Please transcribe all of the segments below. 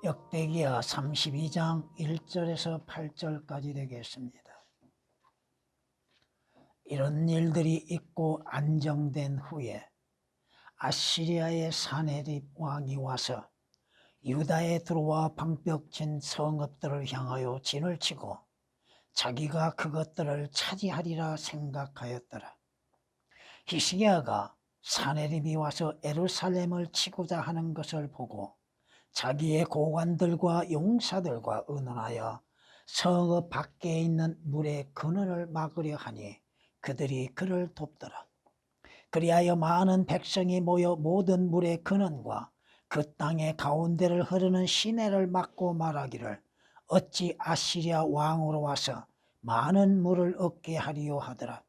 역대기하 32장 1절에서 8절까지 되겠습니다. 이런 일들이 있고 안정된 후에 아시리아의 사네립 왕이 와서 유다에 들어와 방벽진 성읍들을 향하여 진을 치고 자기가 그것들을 차지하리라 생각하였더라. 히스기야가 사네립이 와서 예루살렘을 치고자 하는 것을 보고 자기의 고관들과 용사들과 의논하여 성읍 밖에 있는 물의 근원을 막으려 하니 그들이 그를 돕더라. 그리하여 많은 백성이 모여 모든 물의 근원과 그 땅의 가운데를 흐르는 시내를 막고 말하기를 어찌 아시리아 왕으로 와서 많은 물을 얻게 하리요 하더라.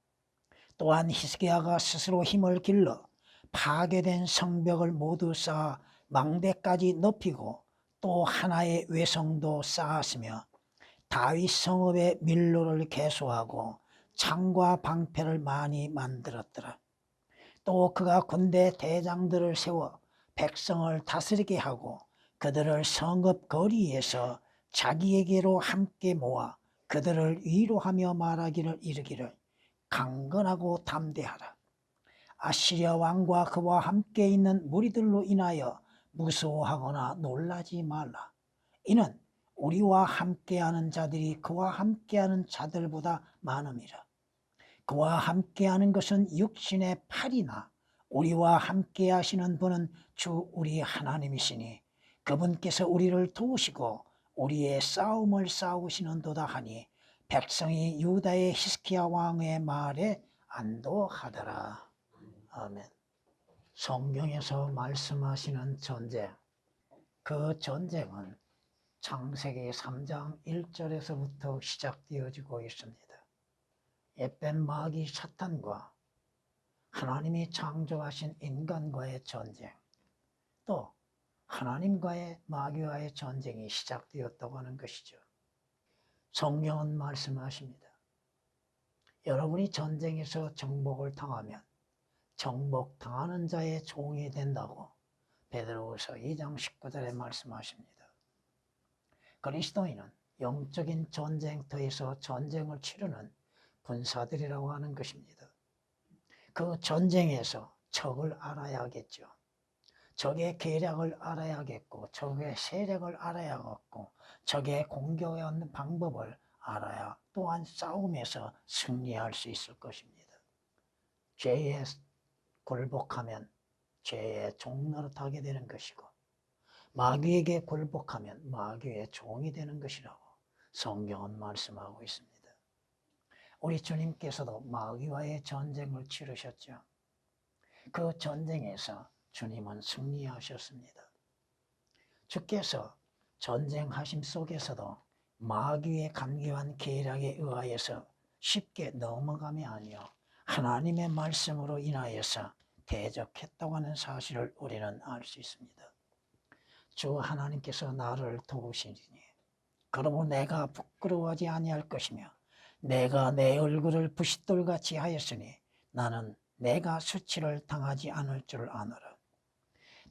또한 히스기야가 스스로 힘을 길러 파괴된 성벽을 모두 쌓아 망대까지 높이고 또 하나의 외성도 쌓았으며 다윗 성읍의 밀로를 개수하고 창과 방패를 많이 만들었더라. 또 그가 군대 대장들을 세워 백성을 다스리게 하고 그들을 성읍 거리에서 자기에게로 함께 모아 그들을 위로하며 말하기를 이르기를 강건하고 담대하라. 아시리아 왕과 그와 함께 있는 무리들로 인하여 무서워하거나 놀라지 말라. 이는 우리와 함께하는 자들이 그와 함께하는 자들보다 많음이라. 그와 함께하는 것은 육신의 팔이나 우리와 함께 하시는 분은 주 우리 하나님이시니 그분께서 우리를 도우시고 우리의 싸움을 싸우시는도다 하니 백성이 유다의 히스기야 왕의 말에 안도하더라. 아멘. 성경에서 말씀하시는 전쟁, 그 전쟁은 창세기 3장 1절에서부터 시작되어지고 있습니다. 옅뺀 마귀 사탄과 하나님이 창조하신 인간과의 전쟁, 또 하나님과의 마귀와의 전쟁이 시작되었다고 하는 것이죠. 성경은 말씀하십니다. 여러분이 전쟁에서 정복을 당하면 정복당하는 자의 종이 된다고 베드로후서 2장 19절에 말씀하십니다. 그리스도인은 영적인 전쟁터에서 전쟁을 치르는 군사들이라고 하는 것입니다. 그 전쟁에서 적을 알아야겠죠. 적의 계략을 알아야겠고 적의 세력을 알아야겠고 적의 공격하는 방법을 알아야 또한 싸움에서 승리할 수 있을 것입니다. 죄에 굴복하면 죄의 종노릇하게 되는 것이고 마귀에게 굴복하면 마귀의 종이 되는 것이라고 성경은 말씀하고 있습니다. 우리 주님께서도 마귀와의 전쟁을 치르셨죠. 그 전쟁에서 주님은 승리하셨습니다. 주께서 전쟁하심 속에서도 마귀의 간교한 계략에 의하여서 쉽게 넘어감이 아니요 하나님의 말씀으로 인하여서 대적했다고 하는 사실을 우리는 알 수 있습니다. 주 하나님께서 나를 도우시니 그러므로 내가 부끄러워하지 아니할 것이며 내가 내 얼굴을 부싯돌같이 하였으니 나는 내가 수치를 당하지 않을 줄 아노라.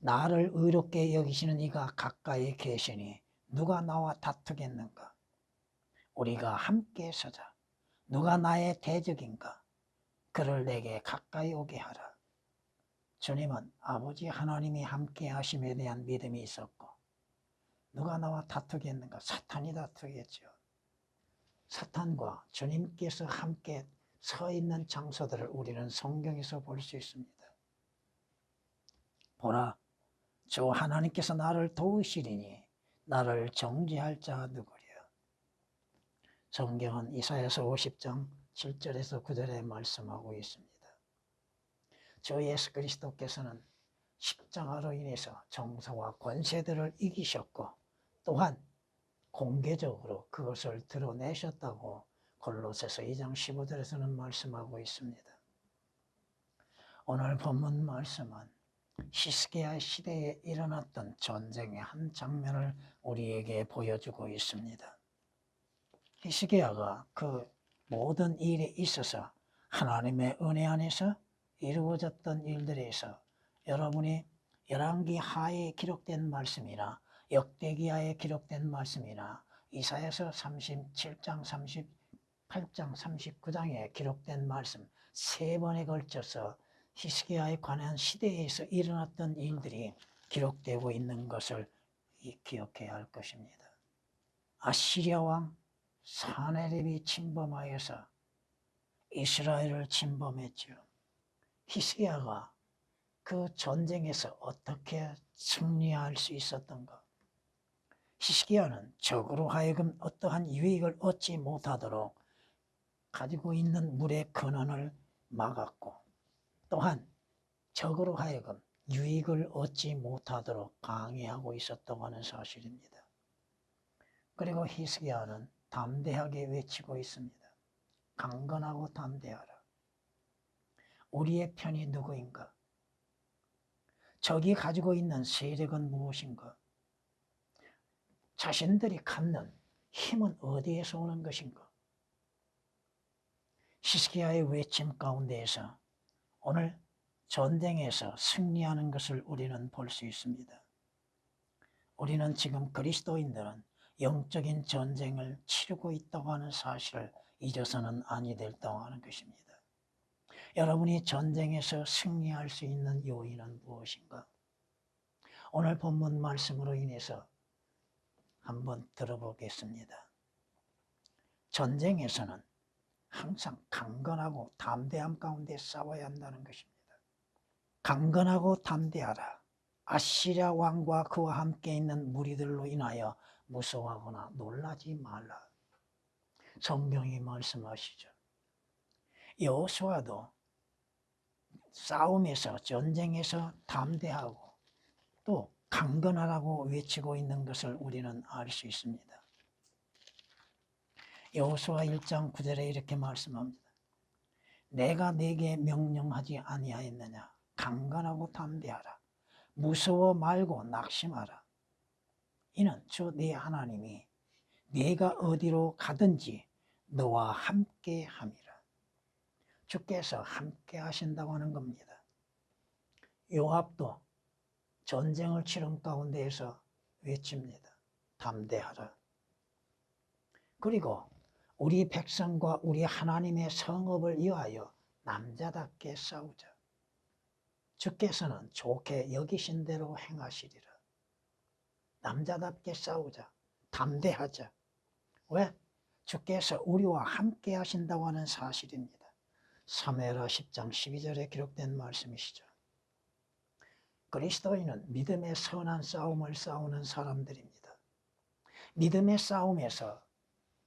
나를 의롭게 여기시는 이가 가까이 계시니 누가 나와 다투겠는가? 우리가 함께 서자. 누가 나의 대적인가? 그를 내게 가까이 오게 하라. 주님은 아버지 하나님이 함께 하심에 대한 믿음이 있었고 누가 나와 다투겠는가? 사탄이 다투겠죠. 사탄과 주님께서 함께 서 있는 장소들을 우리는 성경에서 볼 수 있습니다. 보라, 주 하나님께서 나를 도우시리니 나를 정죄할 자가 누구랴. 성경은 이사야서 50장 7절에서 9절에 말씀하고 있습니다. 주 예수 그리스도께서는 십자가로 인해서 정사와 권세들을 이기셨고 또한 공개적으로 그것을 드러내셨다고 골로새서 2장 15절에서는 말씀하고 있습니다. 오늘 본문 말씀은 히스기야 시대에 일어났던 전쟁의 한 장면을 우리에게 보여주고 있습니다. 히스기야가 그 모든 일에 있어서 하나님의 은혜 안에서 이루어졌던 일들에서 여러분이 열왕기 하에 기록된 말씀이나 역대기하에 기록된 말씀이나 이사야서 37장, 38장, 39장에 기록된 말씀 3번에 걸쳐서 히스기야에 관한 시대에서 일어났던 일들이 기록되고 있는 것을 기억해야 할 것입니다. 아시리아 왕 사네립이 침범하여서 이스라엘을 침범했죠. 히스기야가 그 전쟁에서 어떻게 승리할 수 있었던가? 히스기야는 적으로 하여금 어떠한 유익을 얻지 못하도록 가지고 있는 물의 근원을 막았고, 또한 적으로 하여금 유익을 얻지 못하도록 방해하고 있었다고 하는 사실입니다. 그리고 히스기야는 담대하게 외치고 있습니다. 강건하고 담대하라. 우리의 편이 누구인가? 적이 가지고 있는 세력은 무엇인가? 자신들이 갖는 힘은 어디에서 오는 것인가? 히스기야의 외침 가운데에서 오늘 전쟁에서 승리하는 것을 우리는 볼 수 있습니다. 우리는 지금 그리스도인들은 영적인 전쟁을 치르고 있다고 하는 사실을 잊어서는 아니 될다고 하는 것입니다. 여러분이 전쟁에서 승리할 수 있는 요인은 무엇인가? 오늘 본문 말씀으로 인해서 한번 들어보겠습니다. 전쟁에서는 항상 강건하고 담대함 가운데 싸워야 한다는 것입니다. 강건하고 담대하라. 아시리아 왕과 그와 함께 있는 무리들로 인하여 무서워하거나 놀라지 말라. 성경이 말씀하시죠. 여호수아도 싸움에서 전쟁에서 담대하고 또 강건하라고 외치고 있는 것을 우리는 알 수 있습니다. 여호수아 1장 9절에 이렇게 말씀합니다. 내가 네게 명령하지 아니하였느냐? 강건하고 담대하라. 무서워 말고 낙심하라. 이는 주 네 하나님이 네가 어디로 가든지 너와 함께 함이라. 주께서 함께 하신다고 하는 겁니다. 요압도 전쟁을 치른 가운데에서 외칩니다. 담대하라. 그리고 우리 백성과 우리 하나님의 성읍을 위하여 남자답게 싸우자. 주께서는 좋게 여기신 대로 행하시리라. 남자답게 싸우자. 담대하자. 왜? 주께서 우리와 함께 하신다고 하는 사실입니다. 사무엘하 10장 12절에 기록된 말씀이시죠. 그리스도인은 믿음의 선한 싸움을 싸우는 사람들입니다. 믿음의 싸움에서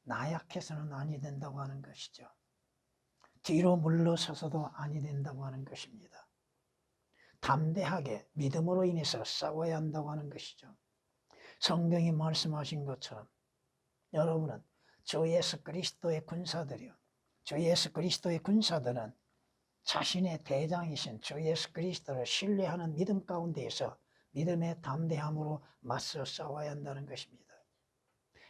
나약해서는 아니 된다고 하는 것이죠. 뒤로 물러서서도 아니 된다고 하는 것입니다. 담대하게 믿음으로 인해서 싸워야 한다고 하는 것이죠. 성경이 말씀하신 것처럼 여러분은 주 예수 그리스도의 군사들이요. 주 예수 그리스도의 군사들은 자신의 대장이신 주 예수 그리스도를 신뢰하는 믿음 가운데에서 믿음의 담대함으로 맞서 싸워야 한다는 것입니다.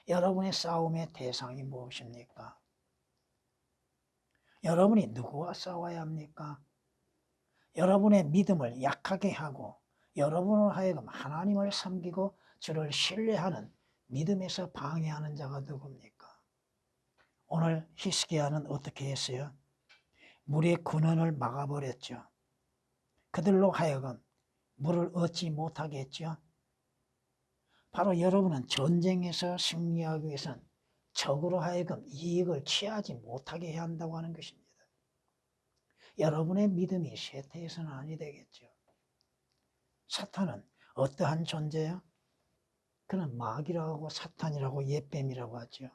여러분의 싸움의 대상이 무엇입니까? 여러분이 누구와 싸워야 합니까? 여러분의 믿음을 약하게 하고 여러분을 하여금 하나님을 섬기고 주를 신뢰하는 믿음에서 방해하는 자가 누굽니까? 오늘 히스기야는 어떻게 했어요? 물의 근원을 막아버렸죠. 그들로 하여금 물을 얻지 못하게 했죠. 바로 여러분은 전쟁에서 승리하기 위해서는 적으로 하여금 이익을 취하지 못하게 해야 한다고 하는 것입니다. 여러분의 믿음이 쇠퇴해서는 아니 되겠죠. 사탄은 어떠한 존재요? 그는 마귀라고 하고 사탄이라고 옛뱀이라고 하죠.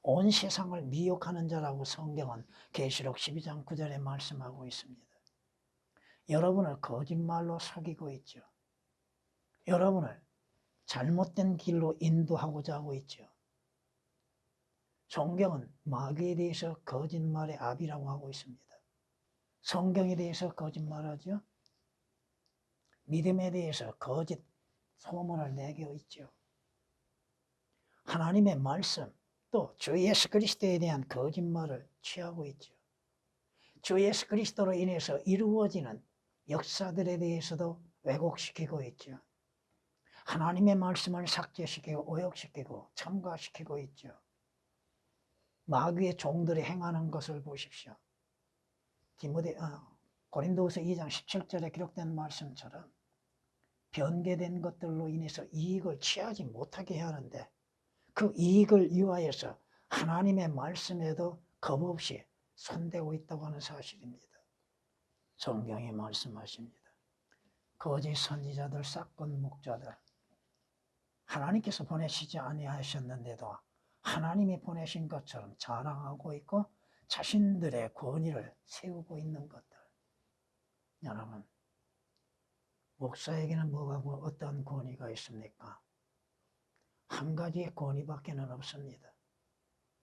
온 세상을 미혹하는 자라고 성경은 계시록 12장 9절에 말씀하고 있습니다. 여러분을 거짓말로 속이고 있죠. 여러분을 잘못된 길로 인도하고자 하고 있죠. 성경은 마귀에 대해서 거짓말의 아비라고 하고 있습니다. 성경에 대해서 거짓말하죠. 믿음에 대해서 거짓 소문을 내고 있죠. 하나님의 말씀 또 주 예수 그리스도에 대한 거짓말을 취하고 있죠. 주 예수 그리스도로 인해서 이루어지는 역사들에 대해서도 왜곡시키고 있죠. 하나님의 말씀을 삭제시키고 오역시키고 첨가시키고 있죠. 마귀의 종들이 행하는 것을 보십시오. 고린도후서 2장 17절에 기록된 말씀처럼 변개된 것들로 인해서 이익을 취하지 못하게 해야 하는데 그 이익을 위하여서 하나님의 말씀에도 겁없이 손대고 있다고 하는 사실입니다. 성경이 말씀하십니다. 거짓 선지자들, 사건 목자들, 하나님께서 보내시지 아니하셨는데도 하나님이 보내신 것처럼 자랑하고 있고 자신들의 권위를 세우고 있는 것들. 여러분, 목사에게는 어떤 권위가 있습니까? 한 가지의 권위밖에 없습니다.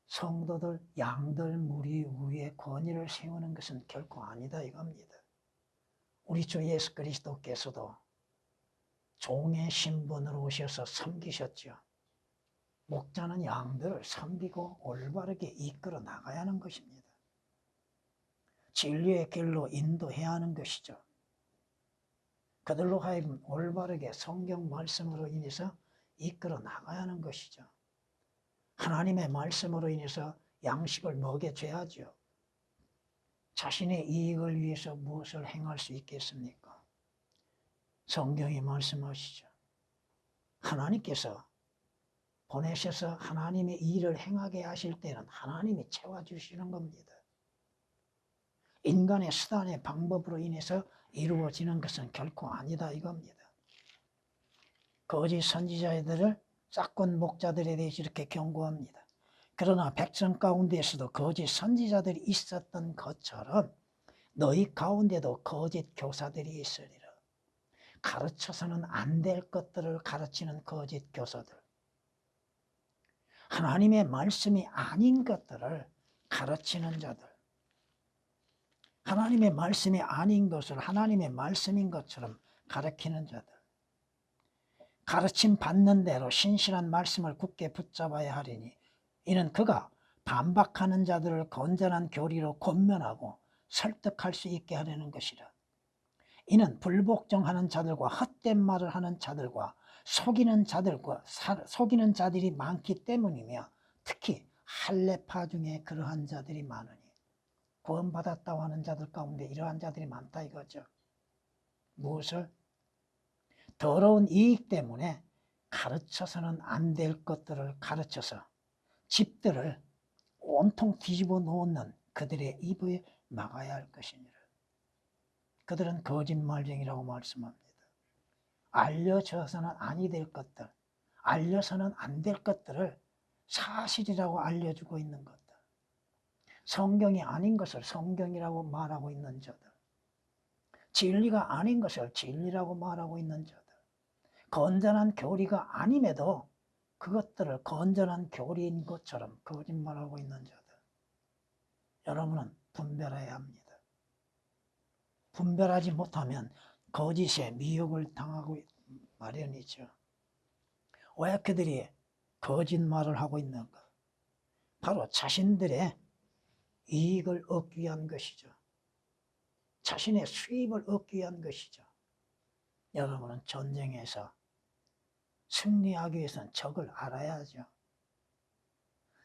성도들, 양들, 무리 위에 권위를 세우는 것은 결코 아니다 이겁니다. 우리 주 예수 그리스도께서도 종의 신분으로 오셔서 섬기셨죠. 목자는 양들을 섬기고 올바르게 이끌어 나가야 하는 것입니다. 진리의 길로 인도해야 하는 것이죠. 그들로 하여금 올바르게 성경 말씀으로 인해서 이끌어 나가야 하는 것이죠. 하나님의 말씀으로 인해서 양식을 먹여줘야죠. 자신의 이익을 위해서 무엇을 행할 수 있겠습니까? 성경이 말씀하시죠. 하나님께서 보내셔서 하나님의 일을 행하게 하실 때는 하나님이 채워주시는 겁니다. 인간의 수단의 방법으로 인해서 이루어지는 것은 결코 아니다 이겁니다. 거짓 선지자들을 싹군 목자들에 대해서 이렇게 경고합니다. 그러나 백성 가운데에서도 거짓 선지자들이 있었던 것처럼 너희 가운데도 거짓 교사들이 있으리라. 가르쳐서는 안 될 것들을 가르치는 거짓 교사들. 하나님의 말씀이 아닌 것들을 가르치는 자들. 하나님의 말씀이 아닌 것을 하나님의 말씀인 것처럼 가르치는 자들. 가르침 받는 대로 신실한 말씀을 굳게 붙잡아야 하리니 이는 그가 반박하는 자들을 건전한 교리로 권면하고 설득할 수 있게 하려는 것이라. 이는 불복종하는 자들과 헛된 말을 하는 자들과 속이는 자들이 많기 때문이며 특히 할례파 중에 그러한 자들이 많으니 구원받았다고 하는 자들 가운데 이러한 자들이 많다 이거죠. 무엇을? 더러운 이익 때문에 가르쳐서는 안 될 것들을 가르쳐서 집들을 온통 뒤집어 놓는 그들의 입을 막아야 할 것이니라. 그들은 거짓말쟁이라고 말씀합니다. 알려져서는 아니 될 것들, 알려서는 안 될 것들을 사실이라고 알려주고 있는 것들, 성경이 아닌 것을 성경이라고 말하고 있는 자들, 진리가 아닌 것을 진리라고 말하고 있는 자들, 건전한 교리가 아님에도 그것들을 건전한 교리인 것처럼 거짓말하고 있는 자들. 여러분은 분별해야 합니다. 분별하지 못하면 거짓에 미혹을 당하고 마련이죠. 왜 그들이 거짓말을 하고 있는가? 바로 자신들의 이익을 얻기 위한 것이죠. 자신의 수입을 얻기 위한 것이죠. 여러분은 전쟁에서 승리하기 위해서는 적을 알아야죠.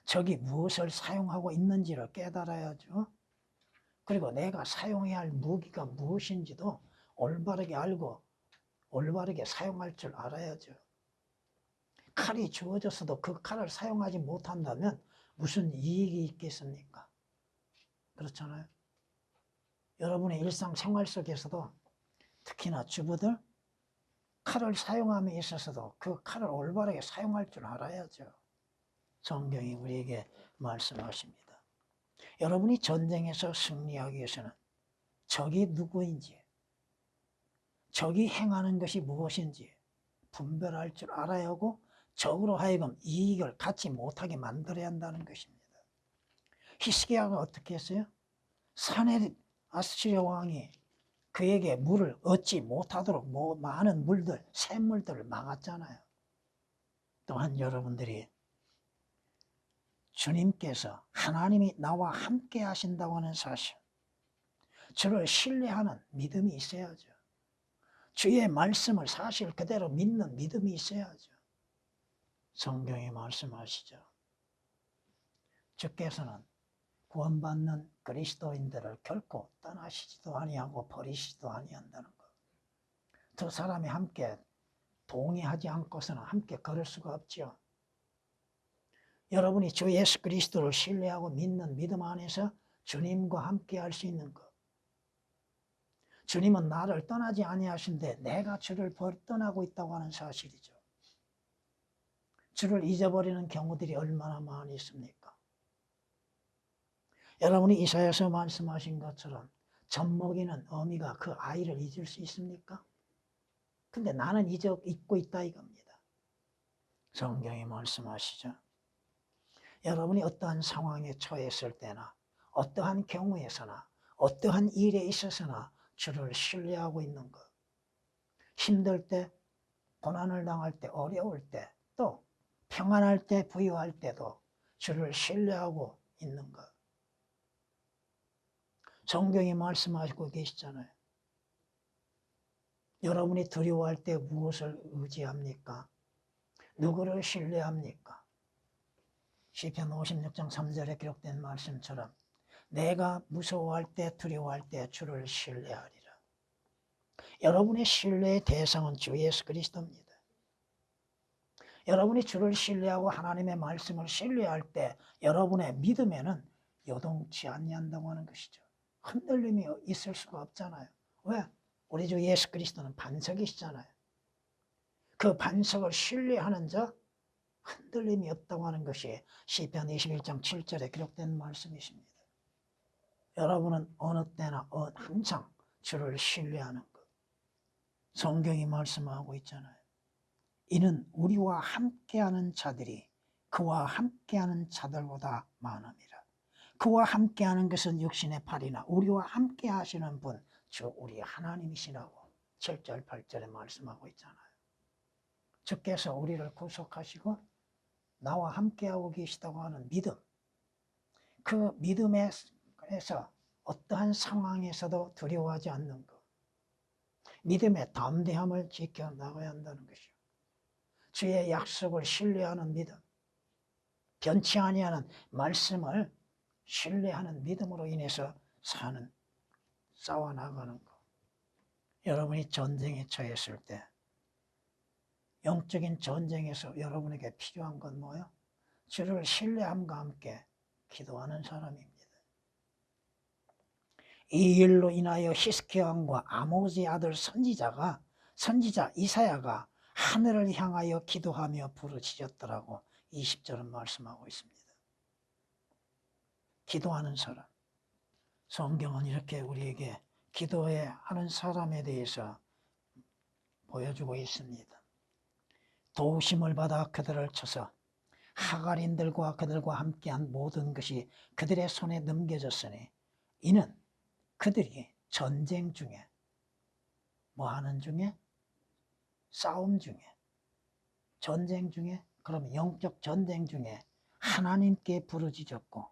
적이 무엇을 사용하고 있는지를 깨달아야죠. 그리고 내가 사용해야 할 무기가 무엇인지도 올바르게 알고 올바르게 사용할 줄 알아야죠. 칼이 주어졌어도 그 칼을 사용하지 못한다면 무슨 이익이 있겠습니까? 그렇잖아요. 여러분의 일상생활 속에서도 특히나 주부들 칼을 사용함에 있어서도 그 칼을 올바르게 사용할 줄 알아야죠. 성경이 우리에게 말씀하십니다. 여러분이 전쟁에서 승리하기 위해서는 적이 누구인지, 적이 행하는 것이 무엇인지 분별할 줄 알아야 하고 적으로 하여금 이익을 갖지 못하게 만들어야 한다는 것입니다. 히스기야가 어떻게 했어요? 산에 아스시리아 왕이 그에게 물을 얻지 못하도록 많은 물들, 샘물들을 막았잖아요. 또한 여러분들이 주님께서 하나님이 나와 함께 하신다고 하는 사실, 저를 신뢰하는 믿음이 있어야죠. 주의 말씀을 사실 그대로 믿는 믿음이 있어야죠. 성경이 말씀하시죠. 주께서는 구원받는 그리스도인들을 결코 떠나시지도 아니하고 버리시지도 아니한다는 것. 두 사람이 함께 동의하지 않고서는 함께 걸을 수가 없지요. 여러분이 주 예수 그리스도를 신뢰하고 믿는 믿음 안에서 주님과 함께 할 수 있는 것. 주님은 나를 떠나지 아니하신데 내가 주를 떠나고 있다고 하는 사실이죠. 주를 잊어버리는 경우들이 얼마나 많이 있습니까? 여러분이 이사야서 말씀하신 것처럼 젖먹이는 어미가 그 아이를 잊을 수 있습니까? 근데 나는 잊고 있다 이겁니다. 성경이 말씀하시죠. 여러분이 어떠한 상황에 처했을 때나 어떠한 경우에서나 어떠한 일에 있어서나 주를 신뢰하고 있는 것. 힘들 때, 고난을 당할 때, 어려울 때, 또 평안할 때, 부유할 때도 주를 신뢰하고 있는 것. 성경이 말씀하시고 계시잖아요. 여러분이 두려워할 때 무엇을 의지합니까? 누구를 신뢰합니까? 시편 56장 3절에 기록된 말씀처럼 내가 무서워할 때 두려워할 때 주를 신뢰하리라. 여러분의 신뢰의 대상은 주 예수 그리스도입니다. 여러분이 주를 신뢰하고 하나님의 말씀을 신뢰할 때 여러분의 믿음에는 요동치 아니한다고 하는 것이죠. 흔들림이 있을 수가 없잖아요. 왜? 우리 주 예수 그리스도는 반석이시잖아요. 그 반석을 신뢰하는 자 흔들림이 없다고 하는 것이 시편 21장 7절에 기록된 말씀이십니다. 여러분은 어느 때나 항상 주를 신뢰하는 것. 성경이 말씀하고 있잖아요. 이는 우리와 함께하는 자들이 그와 함께하는 자들보다 많음이라. 그와 함께하는 것은 육신의 팔이나 우리와 함께 하시는 분, 주 우리 하나님이시라고 7절 8절에 말씀하고 있잖아요. 주께서 우리를 구속하시고 나와 함께하고 계시다고 하는 믿음, 그 믿음에서 어떠한 상황에서도 두려워하지 않는 것, 믿음의 담대함을 지켜나가야 한다는 것이요. 주의 약속을 신뢰하는 믿음, 변치 아니하는 말씀을 신뢰하는 믿음으로 인해서 싸워나가는 것. 여러분이 전쟁에 처했을 때 영적인 전쟁에서 여러분에게 필요한 건 뭐예요? 주를 신뢰함과 함께 기도하는 사람입니다. 이 일로 인하여 히스기야 왕과 아모스의 아들 선지자 이사야가 하늘을 향하여 기도하며 부르짖었더라고 20절은 말씀하고 있습니다. 기도하는 사람. 성경은 이렇게 우리에게 기도하는 사람에 대해서 보여주고 있습니다. 도우심을 받아 그들을 쳐서 하갈인들과 그들과 함께한 모든 것이 그들의 손에 넘겨졌으니 이는 그들이 전쟁 중에 뭐 하는 중에? 싸움 중에, 전쟁 중에, 그럼 영적 전쟁 중에 하나님께 부르짖었고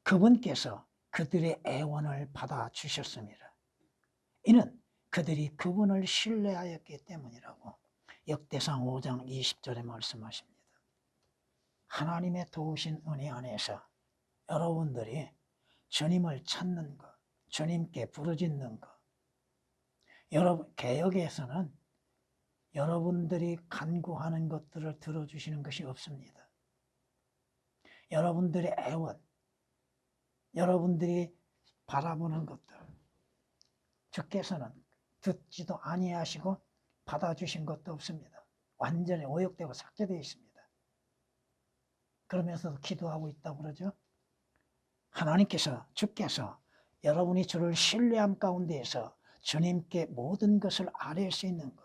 그분께서 그들의 애원을 받아주셨습니다. 이는 그들이 그분을 신뢰하였기 때문이라고 역대상 5장 20절에 말씀하십니다. 하나님의 도우신 은혜 안에서 여러분들이 주님을 찾는 것, 주님께 부르짖는 것. 여러분 개역에서는 여러분들이 간구하는 것들을 들어주시는 것이 없습니다. 여러분들의 애원, 여러분들이 바라보는 것들, 주께서는 듣지도 아니하시고 받아주신 것도 없습니다. 완전히 오역되고 삭제되어 있습니다. 그러면서도 기도하고 있다고 그러죠. 하나님께서, 주께서 여러분이 주를 신뢰함 가운데에서 주님께 모든 것을 아뢰 수 있는 것.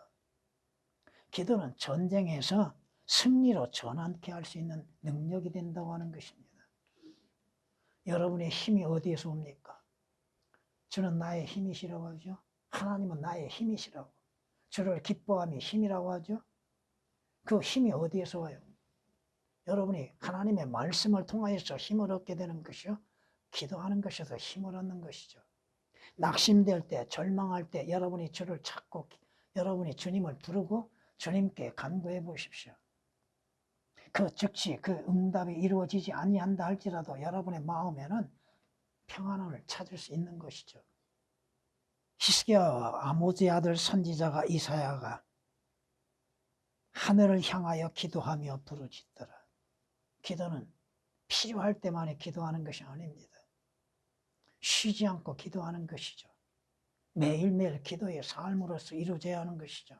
기도는 전쟁에서 승리로 전환케 할 수 있는 능력이 된다고 하는 것입니다. 여러분의 힘이 어디에서 옵니까? 주는 나의 힘이시라고 하죠. 하나님은 나의 힘이시라고. 주를 기뻐함이 힘이라고 하죠. 그 힘이 어디에서 와요? 여러분이 하나님의 말씀을 통하여서 힘을 얻게 되는 것이요. 기도하는 것에서 힘을 얻는 것이죠. 낙심될 때, 절망할 때 여러분이 주를 찾고 여러분이 주님을 부르고 주님께 간구해 보십시오. 그 즉시 그 응답이 이루어지지 아니한다 할지라도 여러분의 마음에는 평안을 찾을 수 있는 것이죠. 히스기야와 아모즈의 아들 선지자가 이사야가 하늘을 향하여 기도하며 부르짖더라. 기도는 필요할 때만에 기도하는 것이 아닙니다. 쉬지 않고 기도하는 것이죠. 매일매일 기도의 삶으로서 이루어져야 하는 것이죠.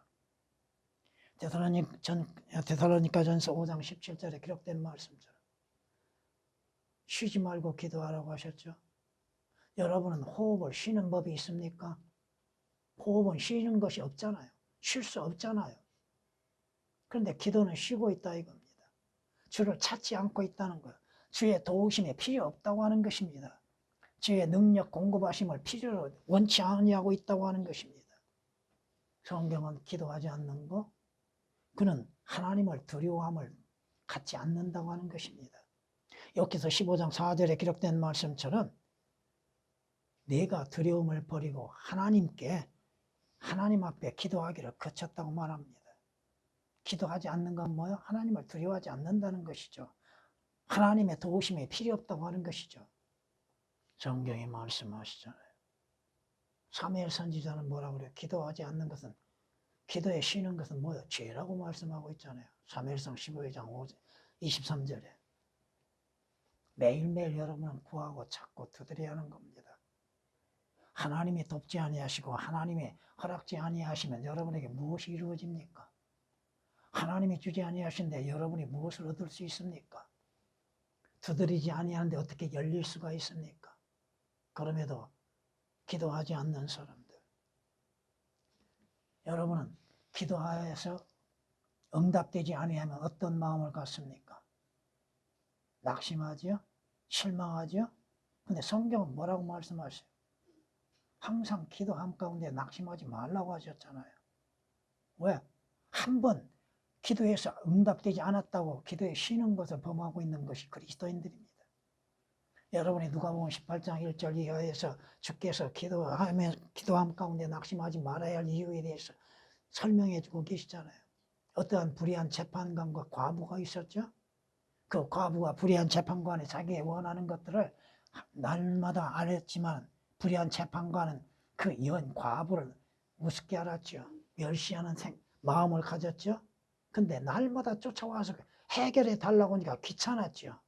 데살로니가전서 5장 17절에 기록된 말씀처럼 쉬지 말고 기도하라고 하셨죠. 여러분은 호흡을 쉬는 법이 있습니까? 호흡은 쉬는 것이 없잖아요. 쉴 수 없잖아요. 그런데 기도는 쉬고 있다 이겁니다. 주를 찾지 않고 있다는 거예요. 주의 도우심이 필요 없다고 하는 것입니다. 주의 능력 공급하심을 필요로 원치 아니하고 있다고 하는 것입니다. 성경은 기도하지 않는 거, 그는 하나님을 두려워함을 갖지 않는다고 하는 것입니다. 여기서 15장 4절에 기록된 말씀처럼 내가 두려움을 버리고 하나님 앞에 기도하기를 그쳤다고 말합니다. 기도하지 않는 건 뭐예요? 하나님을 두려워하지 않는다는 것이죠. 하나님의 도우심이 필요 없다고 하는 것이죠. 성경이 말씀하시잖아요. 사무엘 선지자는 뭐라고 그래요? 기도하지 않는 것은, 기도에 쉬는 것은 뭐예요? 죄라고 말씀하고 있잖아요. 사무엘상 15장 23절에. 매일매일 여러분은 구하고 찾고 두드려야 하는 겁니다. 하나님이 돕지 아니하시고 하나님이 허락지 아니하시면 여러분에게 무엇이 이루어집니까? 하나님이 주지 아니하신데 여러분이 무엇을 얻을 수 있습니까? 두드리지 아니하는데 어떻게 열릴 수가 있습니까? 그럼에도 기도하지 않는 사람들, 여러분은 기도하여서 응답되지 아니하면 어떤 마음을 갖습니까? 낙심하죠? 실망하죠? 근데 성경은 뭐라고 말씀하세요? 항상 기도함 가운데 낙심하지 말라고 하셨잖아요. 왜? 한 번 기도해서 응답되지 않았다고 기도에 쉬는 것을 범하고 있는 것이 그리스도인들입니다. 여러분이 누가복음 18장 1절 이하에서 주께서 기도함 가운데 낙심하지 말아야 할 이유에 대해서 설명해 주고 계시잖아요. 어떠한 불의한 재판관과 과부가 있었죠. 그 과부가 불의한 재판관에 자기가 원하는 것들을 날마다 알았지만 불의한 재판관은 그 과부를 우습게 알았죠. 멸시하는 마음을 가졌죠. 근데 날마다 쫓아와서 해결해 달라고 하니까 귀찮았죠.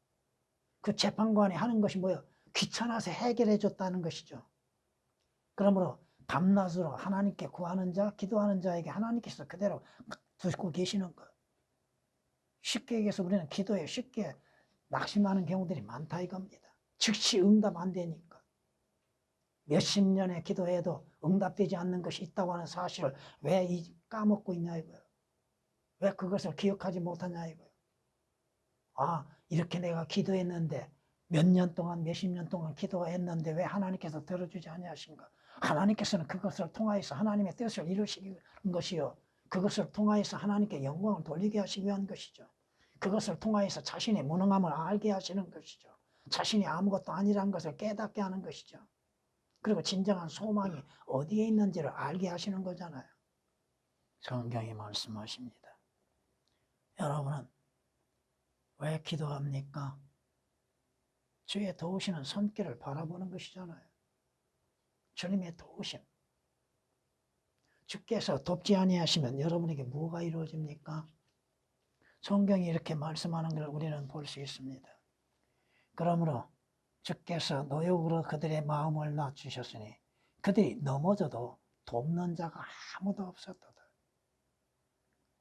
그 재판관이 하는 것이 뭐예요? 귀찮아서 해결해 줬다는 것이죠. 그러므로 밤낮으로 하나님께 구하는 자, 기도하는 자에게 하나님께서 그대로 두고 계시는 것. 쉽게 얘기해서 우리는 기도에 쉽게 낙심하는 경우들이 많다 이겁니다. 즉시 응답 안 되니까. 몇십 년의 기도해도 응답되지 않는 것이 있다고 하는 사실을 왜 까먹고 있냐 이거예요. 왜 그것을 기억하지 못하냐 이거예요. 아, 이렇게 내가 기도했는데 몇 년 동안 몇십 년 동안 기도했는데 왜 하나님께서 들어주지 아니하신가? 하나님께서는 그것을 통하여서 하나님의 뜻을 이루시는 것이요, 그것을 통하여서 하나님께 영광을 돌리게 하시기 위한 것이죠. 그것을 통하여서 자신의 무능함을 알게 하시는 것이죠. 자신이 아무것도 아니라는 것을 깨닫게 하는 것이죠. 그리고 진정한 소망이 어디에 있는지를 알게 하시는 거잖아요. 성경이 말씀하십니다. 여러분은 왜 기도합니까? 주의 도우시는 손길을 바라보는 것이잖아요. 주님의 도우심. 주께서 돕지 아니하시면 여러분에게 뭐가 이루어집니까? 성경이 이렇게 말씀하는 걸 우리는 볼 수 있습니다. 그러므로 주께서 노역으로 그들의 마음을 낮추셨으니 그들이 넘어져도 돕는 자가 아무도 없었도다.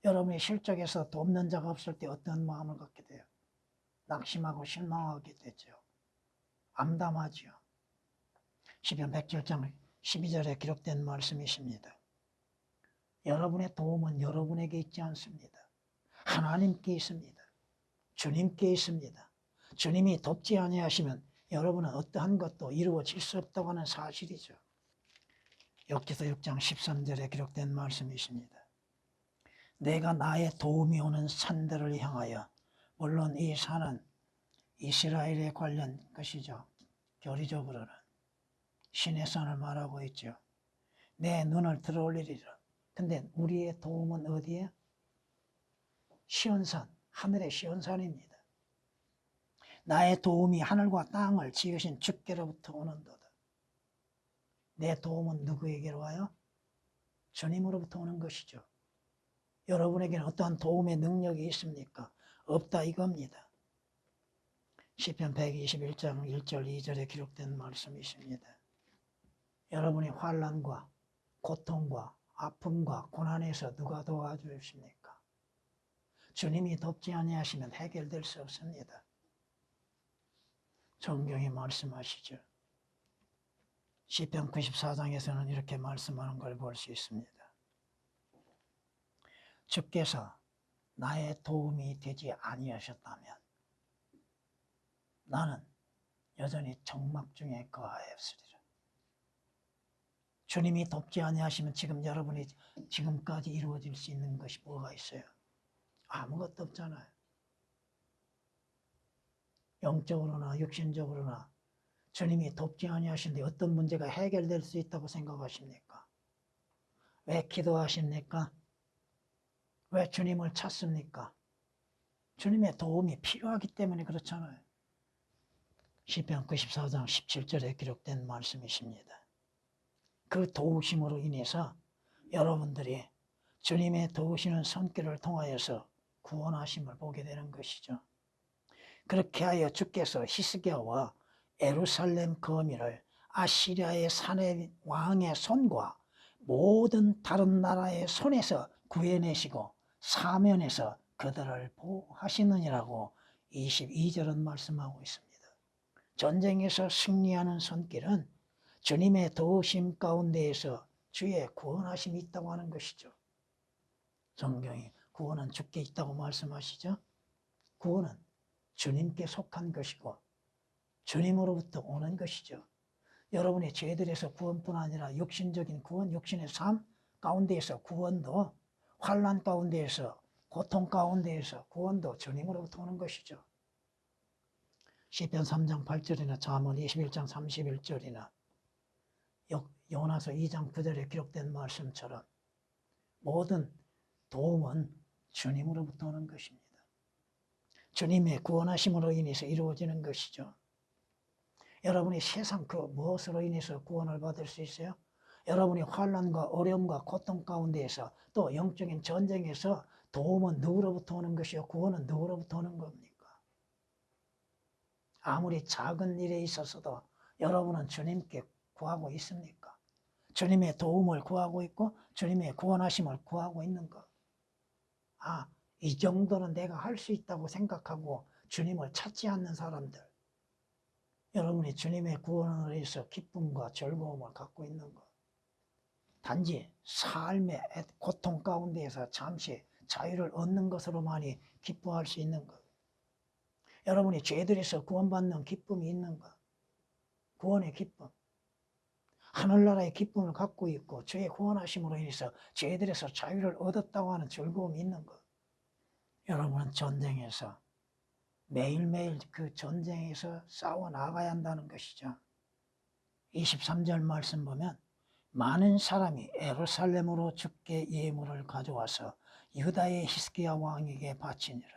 여러분이 실족해서 돕는 자가 없을 때 어떤 마음을 갖게 돼요? 낙심하고 실망하게 되죠. 암담하죠. 시편 107장 12절에 기록된 말씀이십니다. 여러분의 도움은 여러분에게 있지 않습니다. 하나님께 있습니다. 주님께 있습니다. 주님이 돕지 아니하시면 여러분은 어떠한 것도 이루어질 수 없다고 하는 사실이죠. 욥기서 6장 13절에 기록된 말씀이십니다. 내가 나의 도움이 오는 산들을 향하여, 물론 이 산은 이스라엘에 관련 것이죠. 교리적으로는 신의 산을 말하고 있죠. 내 눈을 들어 올리리라. 근데 우리의 도움은 어디에? 시온산, 하늘의 시온산입니다. 나의 도움이 하늘과 땅을 지으신 주께로부터 오는도다. 내 도움은 누구에게로 와요? 주님으로부터 오는 것이죠. 여러분에게는 어떠한 도움의 능력이 있습니까? 없다 이겁니다. 시편 121장 1절 2절에 기록된 말씀이십니다. 여러분의 환난과 고통과 아픔과 고난에서 누가 도와주십니까? 주님이 돕지 아니하시면 해결될 수 없습니다. 성경이 말씀하시죠. 시편 94장에서는 이렇게 말씀하는 걸 볼 수 있습니다. 주께서 나의 도움이 되지 아니하셨다면 나는 여전히 정막 중에 거하였으리라. 주님이 돕지 아니하시면 지금 여러분이 지금까지 이루어질 수 있는 것이 뭐가 있어요? 아무것도 없잖아요. 영적으로나 육신적으로나 주님이 돕지 아니하시는데 어떤 문제가 해결될 수 있다고 생각하십니까? 왜 기도하십니까? 왜 주님을 찾습니까? 주님의 도움이 필요하기 때문에 그렇잖아요. 시편 94장 17절에 기록된 말씀이십니다. 그 도우심으로 인해서 여러분들이 주님의 도우시는 손길을 통하여서 구원하심을 보게 되는 것이죠. 그렇게 하여 주께서 히스기야와 예루살렘 거미를 아시리아의 산의 왕의 손과 모든 다른 나라의 손에서 구해내시고 사면에서 그들을 보호하시느니라고 22절은 말씀하고 있습니다. 전쟁에서 승리하는 손길은 주님의 도우심 가운데에서 주의 구원하심이 있다고 하는 것이죠. 성경이 구원은 주께 있다고 말씀하시죠. 구원은 주님께 속한 것이고 주님으로부터 오는 것이죠. 여러분의 죄들에서 구원뿐 아니라 육신적인 구원, 육신의 삶 가운데에서 구원도, 환난 가운데에서, 고통 가운데에서 구원도 주님으로부터 오는 것이죠. 시편 3장 8절이나 잠언 21장 31절이나 요나서 2장 9절에 기록된 말씀처럼 모든 도움은 주님으로부터 오는 것입니다. 주님의 구원하심으로 인해서 이루어지는 것이죠. 여러분이 세상 그 무엇으로 인해서 구원을 받을 수 있어요? 여러분이 환난과 어려움과 고통 가운데에서 또 영적인 전쟁에서 도움은 누구로부터 오는 것이요? 구원은 누구로부터 오는 겁니까? 아무리 작은 일에 있어서도 여러분은 주님께 구하고 있습니까? 주님의 도움을 구하고 있고 주님의 구원하심을 구하고 있는 것. 이 정도는 내가 할 수 있다고 생각하고 주님을 찾지 않는 사람들. 여러분이 주님의 구원을 위해서 기쁨과 즐거움을 갖고 있는 것. 단지 삶의 고통 가운데에서 잠시 자유를 얻는 것으로만이 기뻐할 수 있는 것. 여러분이 죄들에서 구원받는 기쁨이 있는 것. 구원의 기쁨. 하늘나라의 기쁨을 갖고 있고 주의 구원하심으로 인해서 죄들에서 자유를 얻었다고 하는 즐거움이 있는 것. 여러분은 전쟁에서 매일매일 그 전쟁에서 싸워 나가야 한다는 것이죠. 23절 말씀 보면 많은 사람이 예루살렘으로 주께 예물을 가져와서 유다의 히스기야 왕에게 바치니라.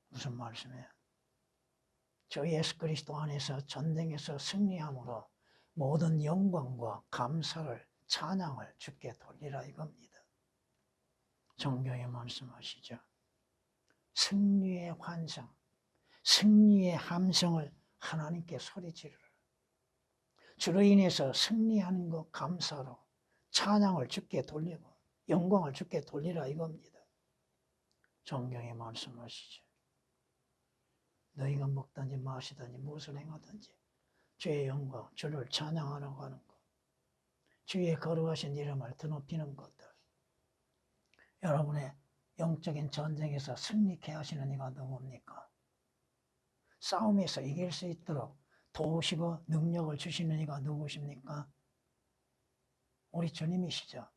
무슨 말씀이에요? 주 예수 그리스도 안에서 전쟁에서 승리함으로 모든 영광과 감사를 찬양을 주께 돌리라 이겁니다. 성경에 말씀하시죠. 승리의 환상, 승리의 함성을 하나님께 소리지르라. 주로 인해서 승리하는 것 감사로 찬양을 주께 돌리고 영광을 주께 돌리라 이겁니다. 성경에 말씀하시죠. 너희가 먹든지 마시든지 무엇을 행하든지 주의 영광, 주를 찬양하라고 하는 것, 주의 거룩하신 이름을 드높이는 것들. 여러분의 영적인 전쟁에서 승리케 하시는 이가 누구입니까? 싸움에서 이길 수 있도록 도우시고 능력을 주시는 이가 누구십니까? 우리 주님이시죠.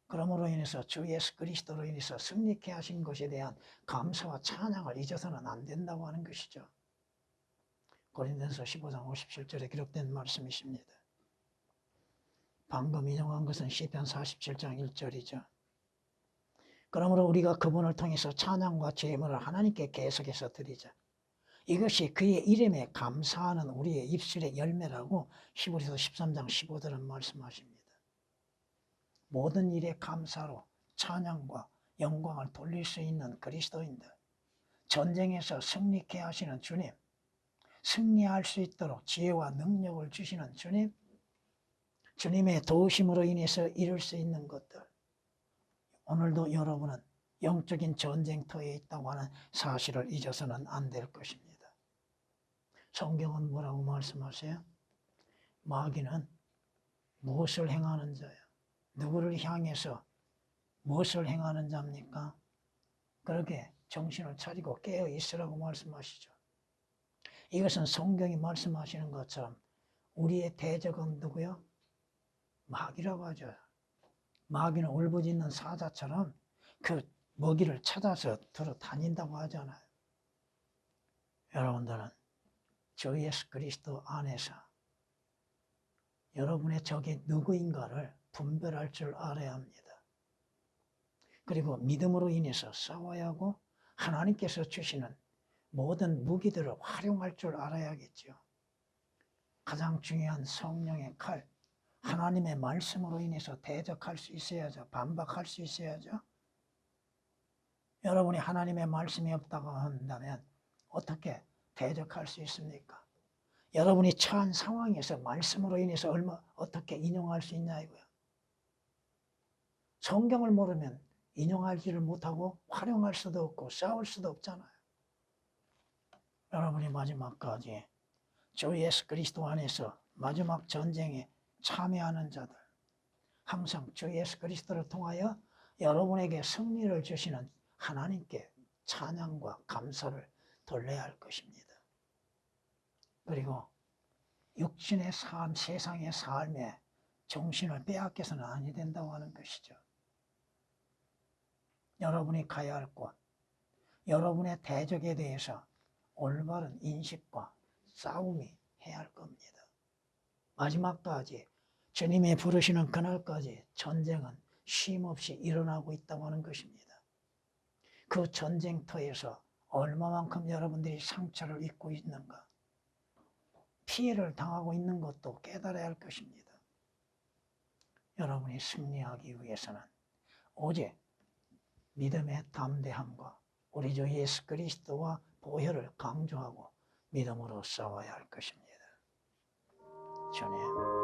그러므로 인해서 주 예수 그리스도로 인해서 승리케 하신 것에 대한 감사와 찬양을 잊어서는 안 된다고 하는 것이죠. 고린도전서 15장 57절에 기록된 말씀이십니다. 방금 인용한 것은 시편 47장 1절이죠. 그러므로 우리가 그분을 통해서 찬양과 제물을 하나님께 계속해서 드리자. 이것이 그의 이름에 감사하는 우리의 입술의 열매라고 히브리서 13장 15절은 말씀하십니다. 모든 일에 감사로 찬양과 영광을 돌릴 수 있는 그리스도인들, 전쟁에서 승리케 하시는 주님, 승리할 수 있도록 지혜와 능력을 주시는 주님, 주님의 도우심으로 인해서 이룰 수 있는 것들, 오늘도 여러분은 영적인 전쟁터에 있다고 하는 사실을 잊어서는 안 될 것입니다. 성경은 뭐라고 말씀하세요? 마귀는 무엇을 행하는 자야? 누구를 향해서 무엇을 행하는 자입니까? 그렇게 정신을 차리고 깨어 있으라고 말씀하시죠. 이것은 성경이 말씀하시는 것처럼 우리의 대적은 누구요? 마귀라고 하죠. 마귀는 울부짖는 사자처럼 그 먹이를 찾아서 들어 다닌다고 하잖아요. 여러분들은 주 예수 그리스도 안에서 여러분의 적이 누구인가를 분별할 줄 알아야 합니다. 그리고 믿음으로 인해서 싸워야 하고 하나님께서 주시는 모든 무기들을 활용할 줄 알아야겠죠. 가장 중요한 성령의 칼, 하나님의 말씀으로 인해서 대적할 수 있어야죠. 반박할 수 있어야죠. 여러분이 하나님의 말씀이 없다고 한다면 어떻게 대적할 수 있습니까? 여러분이 처한 상황에서 말씀으로 인해서 어떻게 인용할 수 있냐 이거야. 성경을 모르면 인용하지를 못하고 활용할 수도 없고 싸울 수도 없잖아요. 여러분이 마지막까지 주 예수 그리스도 안에서 마지막 전쟁에 참여하는 자들, 항상 주 예수 그리스도를 통하여 여러분에게 승리를 주시는 하나님께 찬양과 감사를 돌려야 할 것입니다. 그리고 육신의 삶, 세상의 삶에 정신을 빼앗겨서는 아니 된다고 하는 것이죠. 여러분이 가야 할 곳, 여러분의 대적에 대해서 올바른 인식과 싸움이 해야 할 겁니다. 마지막까지 주님이 부르시는 그날까지 전쟁은 쉼없이 일어나고 있다고 하는 것입니다. 그 전쟁터에서 얼마만큼 여러분들이 상처를 입고 있는가, 피해를 당하고 있는 것도 깨달아야 할 것입니다. 여러분이 승리하기 위해서는 오직 믿음의 담대함과 우리 주 예수 그리스도와 보혈을 강조하고 믿음으로 싸워야 할 것입니다. 주님.